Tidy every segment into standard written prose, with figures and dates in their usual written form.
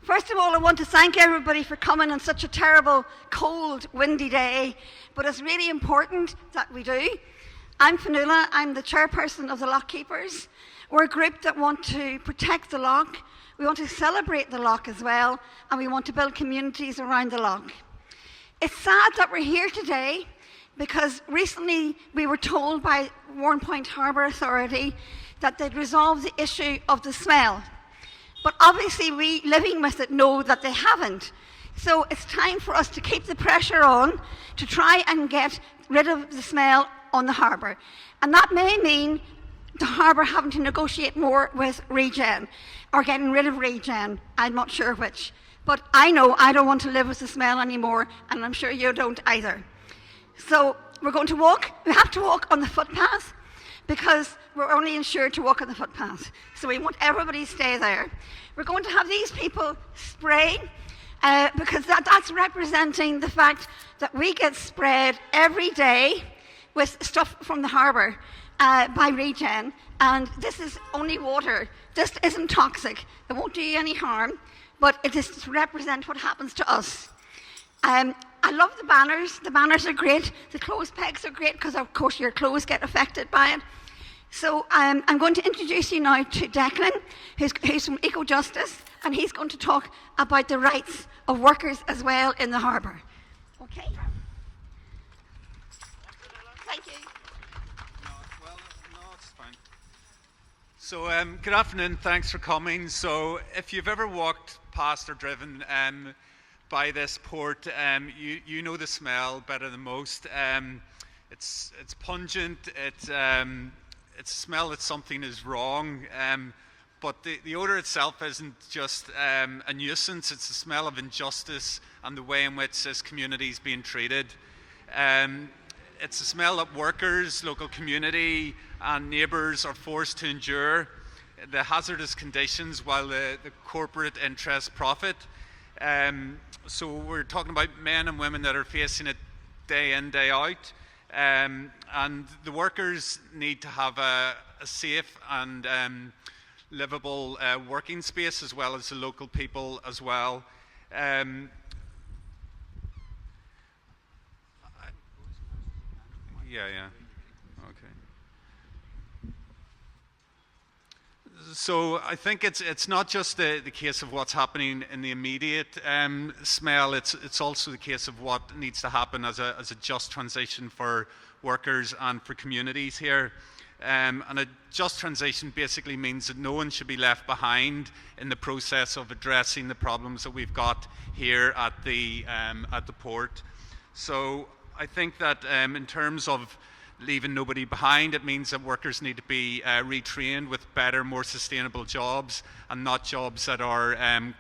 First of all, I want to thank everybody for coming on such a terrible, cold, windy day, but it's really important that we do. I'm Fionnuala, I'm the chairperson of the Lough Keepers. We're a group that want to protect the Lough, we want to celebrate the Lough as well, and we want to build communities around the Lough. It's sad that we're here today because recently we were told by Warrenpoint Harbour Authority that they'd resolved the issue of the smell. But obviously we living with it know that they haven't. So it's time for us to keep the pressure on to try and get rid of the smell on the harbour. And that may mean the harbour having to negotiate more with Regen or getting rid of Regen. I'm not sure which. But I know I don't want to live with the smell anymore, and I'm sure you don't either. So we're going to walk. We have to walk on the footpath because we're only insured to walk on the footpath. So we want everybody to stay there. We're going to have these people spray because that's representing the fact that we get sprayed every day with stuff from the harbour by Regen, and this is only water. This isn't toxic. It won't do you any harm, but it is to represent what happens to us. I love the banners. The banners are great. The clothes pegs are great because, of course, your clothes get affected by it. So I'm going to introduce you now to Declan, who's from Eco Justice, and he's going to talk about the rights of workers as well in the harbour. Okay. Thank you. No, it's fine. So good afternoon, thanks for coming. So if you've ever walked past or driven by this port, you know the smell better than most. It's pungent, it's a smell that something is wrong, but the odour itself isn't just a nuisance, it's the smell of injustice and the way in which this community is being treated. It's a smell that workers, local community and neighbours are forced to endure, the hazardous conditions while the corporate interests profit. So we're talking about men and women that are facing it day in, day out. And the workers need to have a safe and livable working space, as well as the local people as well. Okay. So I think it's not just the case of what's happening in the immediate smell, it's also the case of what needs to happen as a just transition for workers and for communities here. And a just transition basically means that no one should be left behind in the process of addressing the problems that we've got here at the port. So I think that in terms of leaving nobody behind, it means that workers need to be retrained with better, more sustainable jobs, and not jobs that are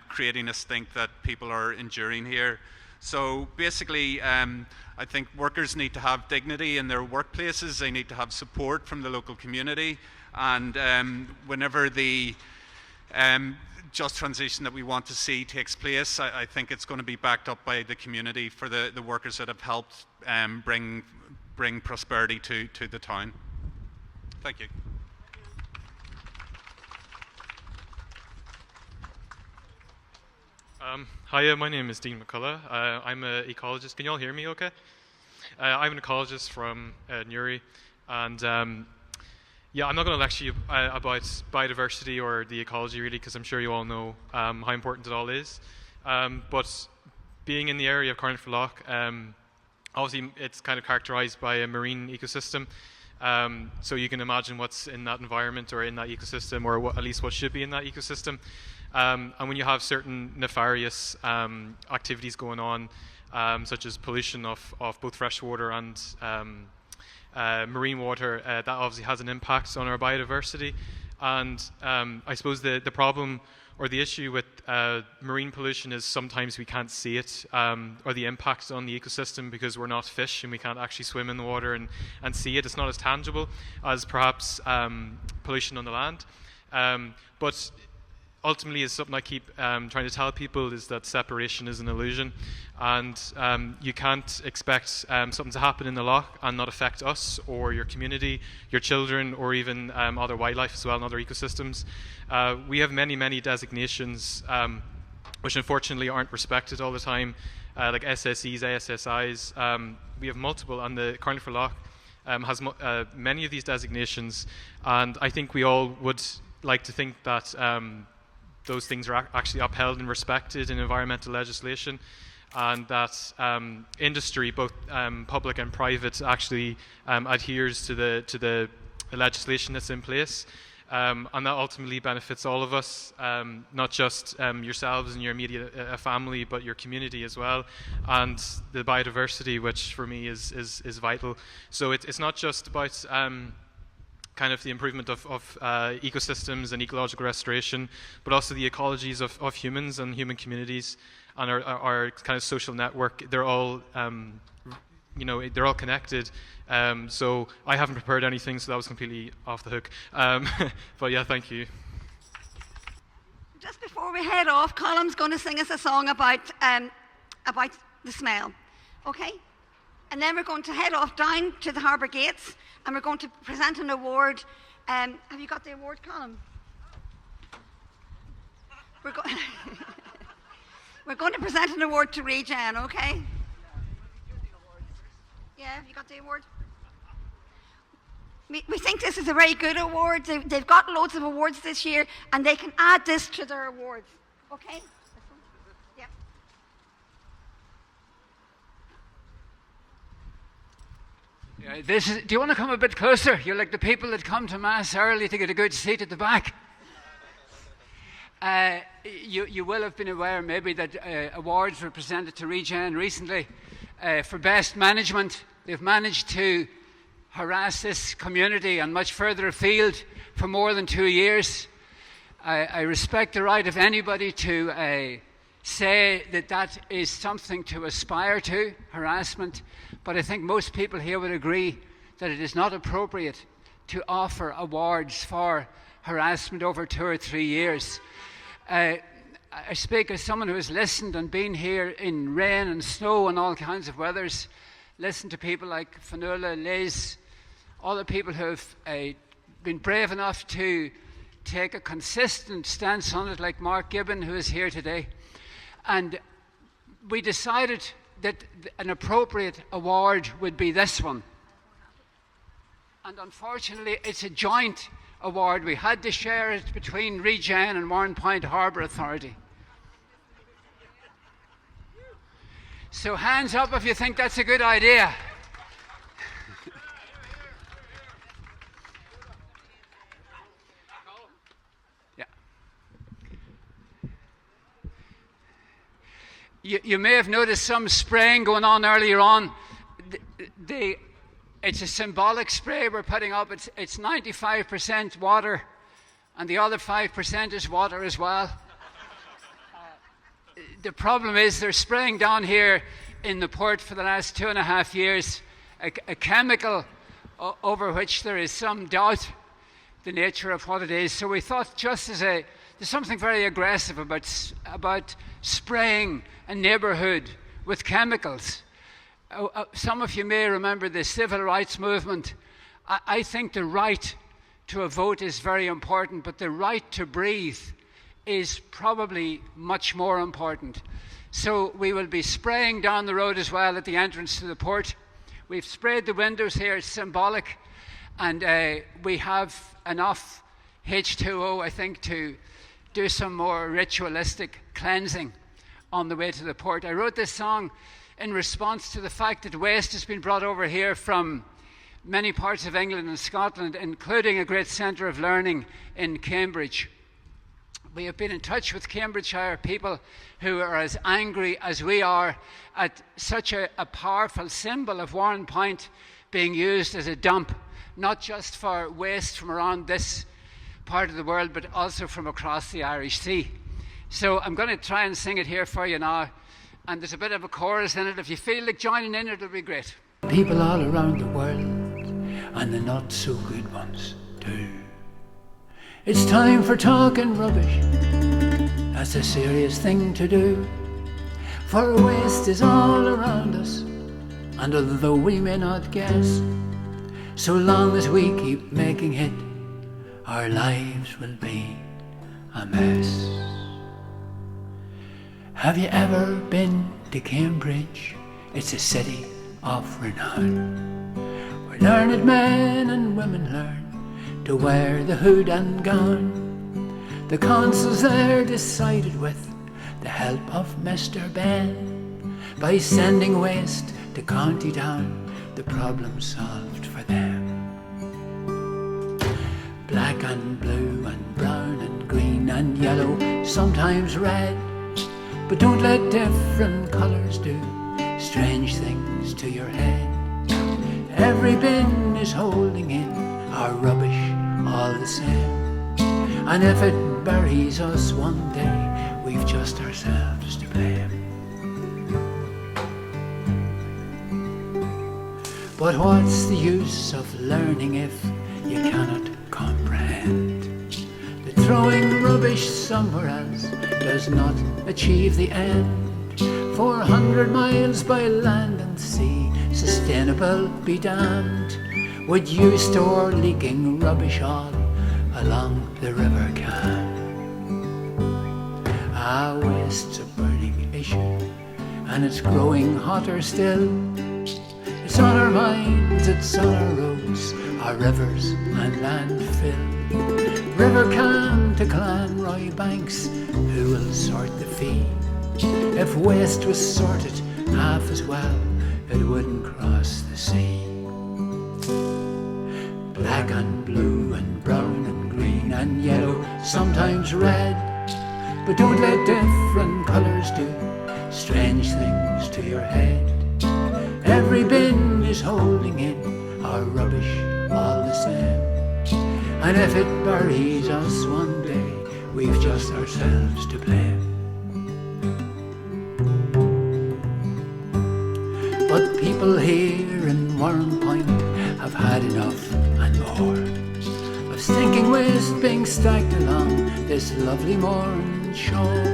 creating a stink that people are enduring here. So basically, I think workers need to have dignity in their workplaces, they need to have support from the local community, and whenever the just transition that we want to see takes place, I think it's going to be backed up by the community for the workers that have helped bring prosperity to the town. Thank you. Hiya, my name is Dean McCullough. I'm an ecologist. Can you all hear me okay? I'm an ecologist from Newry, and yeah, I'm not going to lecture you about biodiversity or the ecology really, because I'm sure you all know how important it all is. But being in the area of Carlingford Lough, obviously it's kind of characterised by a marine ecosystem. So you can imagine what's in that environment or in that ecosystem, or at least what should be in that ecosystem. And when you have certain nefarious activities going on, such as pollution of both freshwater and marine water, that obviously has an impact on our biodiversity. And I suppose the problem or the issue with marine pollution is sometimes we can't see it, or the impact on the ecosystem, because we're not fish and we can't actually swim in the water and see it. It's not as tangible as perhaps pollution on the land. But ultimately, is something I keep trying to tell people, is that separation is an illusion, and you can't expect something to happen in the loch and not affect us or your community, your children, or even other wildlife as well and other ecosystems. We have many designations which unfortunately aren't respected all the time, like SSEs, ASSIs. We have multiple, and the Carlingford Lough has many of these designations, and I think we all would like to think that those things are actually upheld and respected in environmental legislation, and that industry, both public and private, actually adheres to the legislation that's in place. And that ultimately benefits all of us, not just yourselves and your immediate family, but your community as well, and the biodiversity, which for me is vital. So it's not just about kind of the improvement of ecosystems and ecological restoration, but also the ecologies of humans and human communities and our kind of social network. They're all they're all connected. So I haven't prepared anything, so that was completely off the hook. But yeah, thank you. Just before we head off, Colm's going to sing us a song about the smell, okay? And then we're going to head off down to the harbour gates, and we're going to present an award. Have you got the award, Colm? We're going to present an award to Regen, okay? Yeah, have you got the award? We think this is a very good award. They've got loads of awards this year, and they can add this to their awards. Okay? Yeah. Yeah, do you want to come a bit closer? You're like the people that come to Mass early to get a good seat at the back. You will have been aware maybe that awards were presented to Regen recently for best management. They've managed to harass this community and much further afield for more than 2 years. I respect the right of anybody to say that is something to aspire to, harassment, but I think most people here would agree that it is not appropriate to offer awards for harassment over 2 or 3 years. I speak as someone who has listened and been here in rain and snow and all kinds of weathers, listened to people like Fionnuala, Liz, all the people who have been brave enough to take a consistent stance on it, like Mark Gibbon, who is here today. And we decided that an appropriate award would be this one. And unfortunately, it's a joint award. We had to share it between Regen and Warrenpoint Harbour Authority. So hands up if you think that's a good idea. Yeah. You may have noticed some spraying going on earlier on. It's a symbolic spray we're putting up. It's 95% water, and the other 5% is water as well. The problem is they're spraying down here in the port for the last 2.5 years a chemical over which there is some doubt the nature of what it is. So we thought there's something very aggressive about spraying a neighbourhood with chemicals. Some of you may remember the civil rights movement. I think the right to a vote is very important, but the right to breathe is probably much more important. So we will be spraying down the road as well at the entrance to the port. We've sprayed the windows here, it's symbolic, and we have enough H2O, I think, to do some more ritualistic cleansing on the way to the port. I wrote this song in response to the fact that waste has been brought over here from many parts of England and Scotland, including a great centre of learning in Cambridge. We have been in touch with Cambridgeshire people who are as angry as we are at such a powerful symbol of Warrenpoint being used as a dump, not just for waste from around this part of the world, but also from across the Irish Sea. So I'm going to try and sing it here for you now, and there's a bit of a chorus in it. If you feel like joining in, it'll be great. People all around the world, and the not so good ones too. It's time for talking rubbish. That's a serious thing to do. For waste is all around us, and although we may not guess, so long as we keep making it, our lives will be a mess. Have you ever been to Cambridge? It's a city of renown, where learned men and women learn to wear the hood and gown. The consuls there decided with the help of Mr. Ben, by sending waste to County Down, the problem solved for them. Black and blue and brown and green and yellow, sometimes red, but don't let different colours do strange things to your head. Every bin is holding in our rubbish all the same, and if it buries us one day, we've just ourselves to blame. But what's the use of learning if you cannot comprehend that throwing rubbish somewhere else does not achieve the end? 400 miles by land and sea, sustainable be damned. Would you store leaking rubbish all along the River Cam? Waste's a burning issue, and it's growing hotter still. It's on our minds, it's on our roads, our rivers and landfill. River Cam to Clanroy Banks, who will sort the fee? If waste was sorted half as well, it wouldn't cross the sea. Black and blue and brown and green and yellow, sometimes red, but don't let different colours do strange things to your head. Every bin is holding in our rubbish all the same, and if it buries us one day, we've just ourselves to blame. But people here in Warrenpoint have had enough and more of stinking waste being stacked along this lovely morn shore,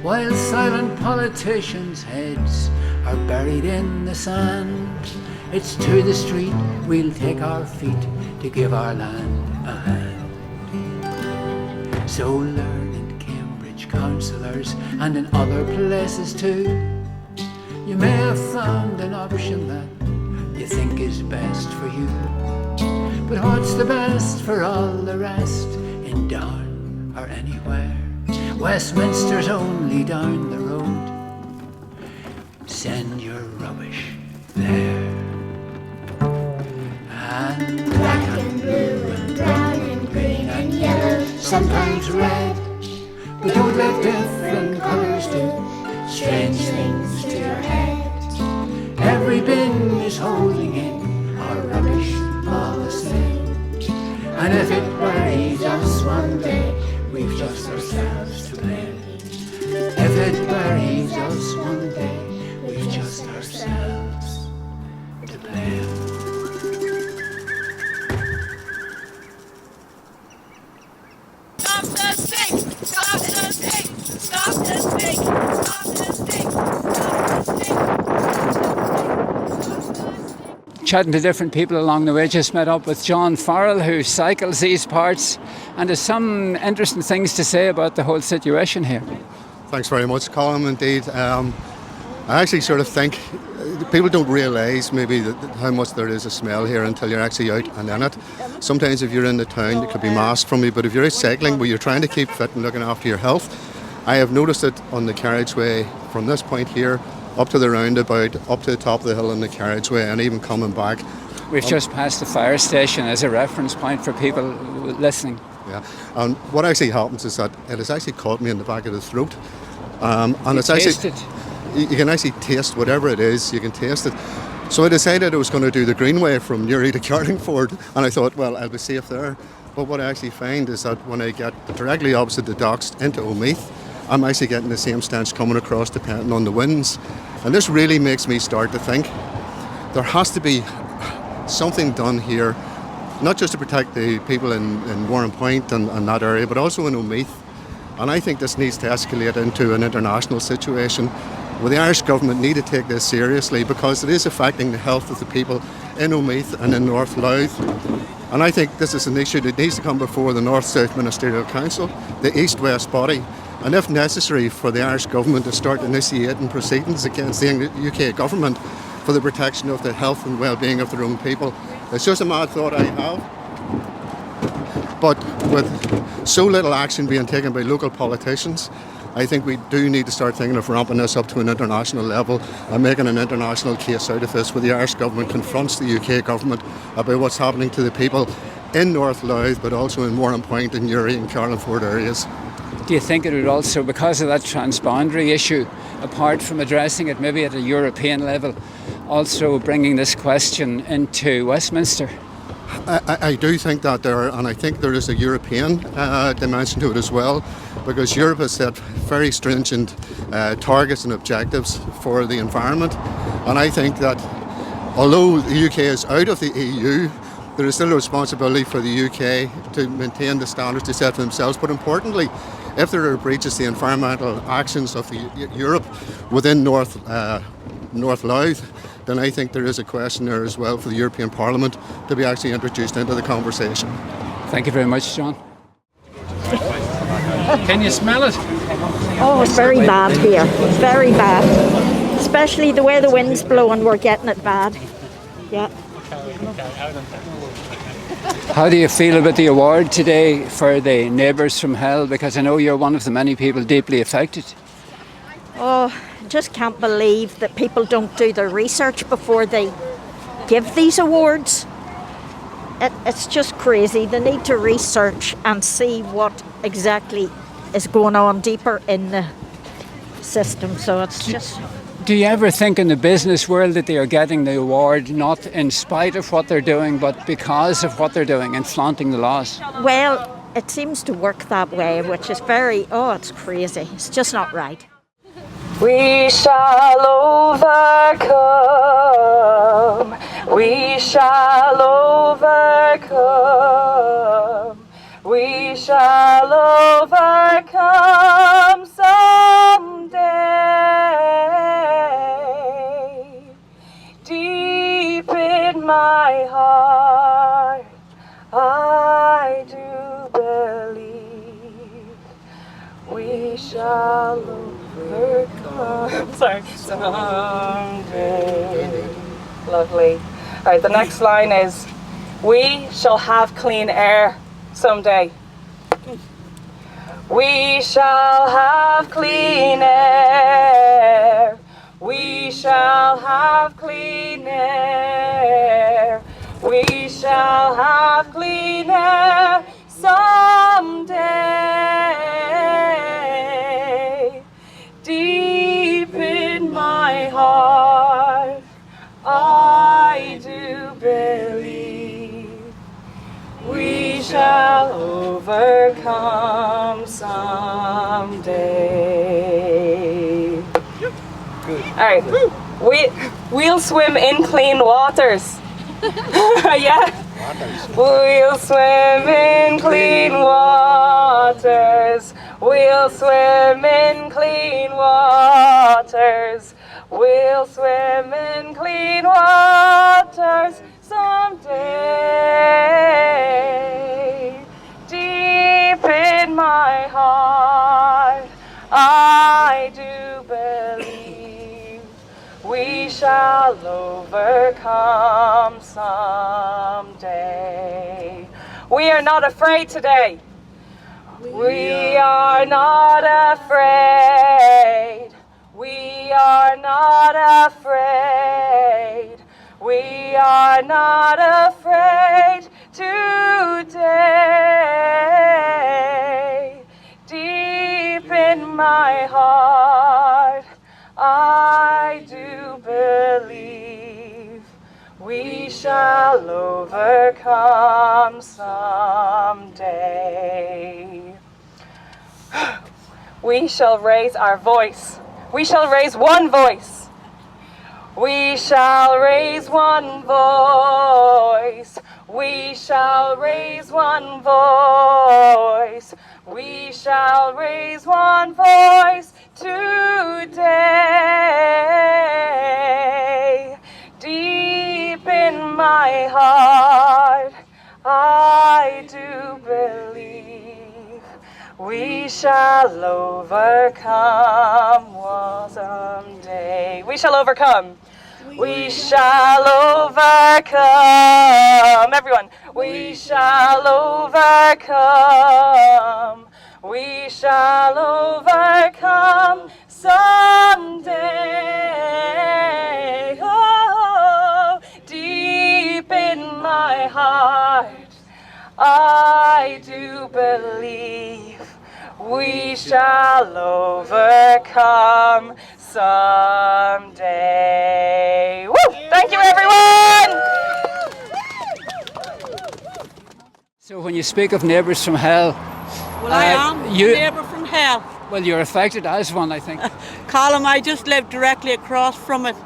while silent politicians' heads are buried in the sand. It's to the street we'll take our feet to give our land a hand. So learn in Cambridge councillors and in other places too, you may have found an option that you think is best for you. But what's the best for all the rest in Down or anywhere? Westminster's only down the road. Send your rubbish there. And black and blue and brown and green and yellow, sometimes red, but don't let different colours do strange things to your head. Every bin is holding in our rubbish all the same, and if it buries us one day, we've just ourselves to blame. If it buries us one day, we've just ourselves to blame. Stop the stink! Stop the stink! Stop the stink! Stop the stink! Stop the stink! Chatting to different people along the way, just met up with John Farrell, who cycles these parts and has some interesting things to say about the whole situation here. Thanks very much, Colin. Indeed, I actually sort of think people don't realise maybe how much there is a smell here until you're actually out and in it. Sometimes if you're in the town, it could be masked from you, but if you're out cycling where you're trying to keep fit and looking after your health, I have noticed it on the carriageway from this point here up to the roundabout, up to the top of the hill in the carriageway, and even coming back. We've just passed the fire station as a reference point for people listening. Yeah, and what actually happens is that it has actually caught me in the back of the throat. And it's Taste actually, it. you can actually taste whatever it is, you can taste it. So I decided I was going to do the Greenway from Newry to Carlingford, and I thought, well, I'll be safe there. But what I actually find is that when I get directly opposite the docks into Omeath, I'm actually getting the same stench coming across depending on the winds. And this really makes me start to think there has to be something done here, not just to protect the people in Warrenpoint and that area, but also in Omeath. And I think this needs to escalate into an international situation where the Irish government need to take this seriously, because it is affecting the health of the people in Omeath and in North Lough. And I think this is an issue that needs to come before the North-South Ministerial Council, the East-West body, and if necessary for the Irish government to start initiating proceedings against the UK government for the protection of the health and well-being of their own people. It's just a mad thought I have. But with so little action being taken by local politicians, I think we do need to start thinking of ramping this up to an international level and making an international case out of this, where the Irish government confronts the UK government about what's happening to the people in North Lough, but also in Warrenpoint and Newry and Carlingford areas. Do you think it would also, because of that transboundary issue, apart from addressing it maybe at a European level, also bringing this question into Westminster? I do think that there, and I think there is a European dimension to it as well, because Europe has set very stringent targets and objectives for the environment. And I think that although the UK is out of the EU, there is still a responsibility for the UK to maintain the standards they set for themselves. But importantly, if there are breaches, the environmental actions of Europe within North Lough, then I think there is a question there as well for the European Parliament to be actually introduced into the conversation. Thank you very much, John. Can you smell it? Oh, it's very bad here. Very bad. Especially the way the wind's blowing, we're getting it bad. Yeah. How do you feel about the award today for the Neighbours from Hell? Because I know you're one of the many people deeply affected. Oh, I just can't believe that people don't do their research before they give these awards. It's just crazy. They need to research and see what exactly is going on deeper in the system. So it's just... Do you ever think in the business world that they are getting the award not in spite of what they're doing, but because of what they're doing and flaunting the laws? Well, it seems to work that way, which is very... Oh, it's crazy. It's just not right. We shall overcome. We shall overcome. We shall overcome someday. Deep in my heart, I do believe we shall overcome. Sorry. Someday. Lovely. All right, the next line is, we shall have clean air someday. We shall have clean air. We shall have clean air. We shall have clean air someday. Deep in my heart, I do believe we shall overcome someday. Good. All right, we'll swim in clean waters. Yeah. We'll swim in clean waters. We'll swim in clean waters. We'll swim in clean waters someday. Deep in my heart, I do believe we shall overcome someday. We are not afraid today. We are not afraid. We are not afraid. We are not afraid today. Deep in my heart, I do believe we shall overcome someday. We shall raise our voice. We shall raise one voice. We shall raise one voice. We shall raise one voice. We shall raise one voice today. Deep in my heart, I do believe we shall shall overcome someday. We shall overcome. We shall overcome. Everyone. We shall overcome. We shall overcome someday. Oh, deep in my heart, I do believe we shall overcome someday. Woo! Thank you, everyone! So when you speak of neighbours from hell, well, I am a neighbour from hell. Well, you're affected as one, I think. Colin, I just live directly across from it,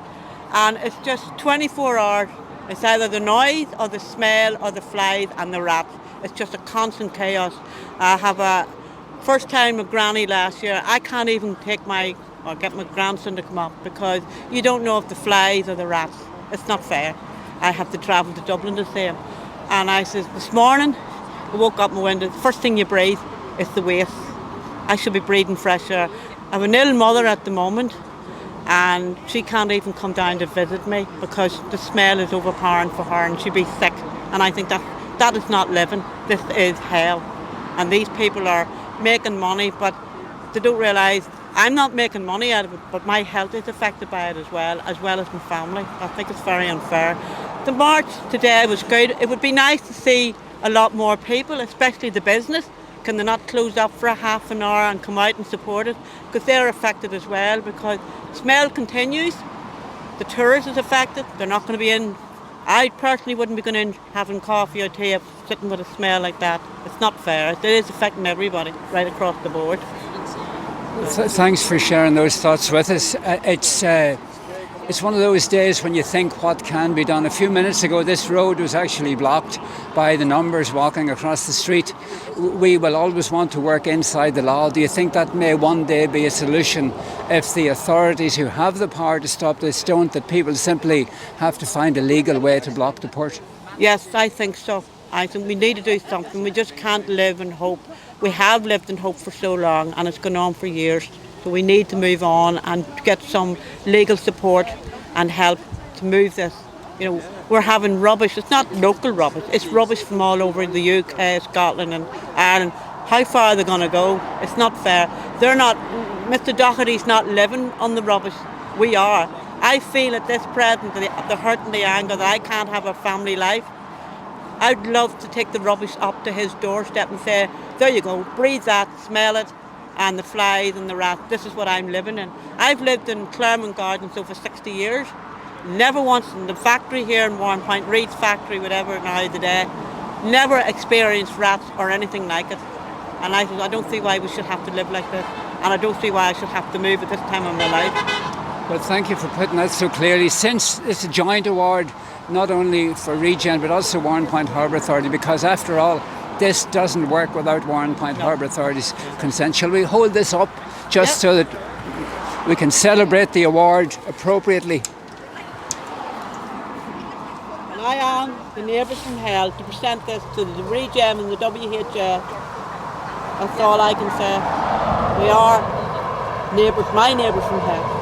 and it's just 24 hours. It's either the noise or the smell or the flies and the rats. It's just a constant chaos. I have a first time with Granny last year. I can't even get my grandson to come up because you don't know if the flies or the rats. It's not fair. I have to travel to Dublin to see him. And I says, this morning, I woke up my window, the first thing you breathe is the waste. I should be breathing fresh air. I have an ill mother at the moment, and she can't even come down to visit me because the smell is overpowering for her and she'd be sick. And I think that is not living. This is hell. And these people are making money, but they don't realise I'm not making money out of it, but my health is affected by it as well as my family. I think it's very unfair. The march today was good. It would be nice to see a lot more people, especially the business. Can they not close up for a half an hour and come out and support it? Because they're affected as well, because smell continues. The tourist is affected. They're not going to be in. I personally wouldn't be going in having coffee or tea sitting with a smell like that. It's not fair. It is affecting everybody right across the board. Thanks for sharing those thoughts with us. It's one of those days when you think what can be done. A few minutes ago, this road was actually blocked by the numbers walking across the street. We will always want to work inside the law. Do you think that may one day be a solution if the authorities who have the power to stop this don't, that people simply have to find a legal way to block the port? Yes, I think so. I think we need to do something. We just can't live in hope. We have lived in hope for so long, and it's gone on for years. So we need to move on and get some legal support and help to move this. You know, we're having rubbish. It's not local rubbish. It's rubbish from all over the UK, Scotland and Ireland. How far are they going to go? It's not fair. They're not. Mr. Doherty's not living on the rubbish. We are. I feel at this present the hurt and the anger that I can't have a family life. I'd love to take the rubbish up to his doorstep and say, there you go, breathe that, smell it, and the flies and the rats. This is what I'm living in. I've lived in Claremont Gardens over 60 years. Never once in the factory here in Warrenpoint, Reed's factory, whatever now the day, never experienced rats or anything like it. And I don't see why we should have to live like this. And I don't see why I should have to move at this time of my life. Well, thank you for putting that so clearly. Since it's a joint award, not only for Regen but also Warrenpoint Harbour Authority, because after all, this doesn't work without Warrenpoint Harbour Authority's consent. Shall we hold this up just so that we can celebrate the award appropriately? And I am the neighbours from hell to present this to the Regen and the WHA. That's all I can say. We are neighbours, my neighbours from hell.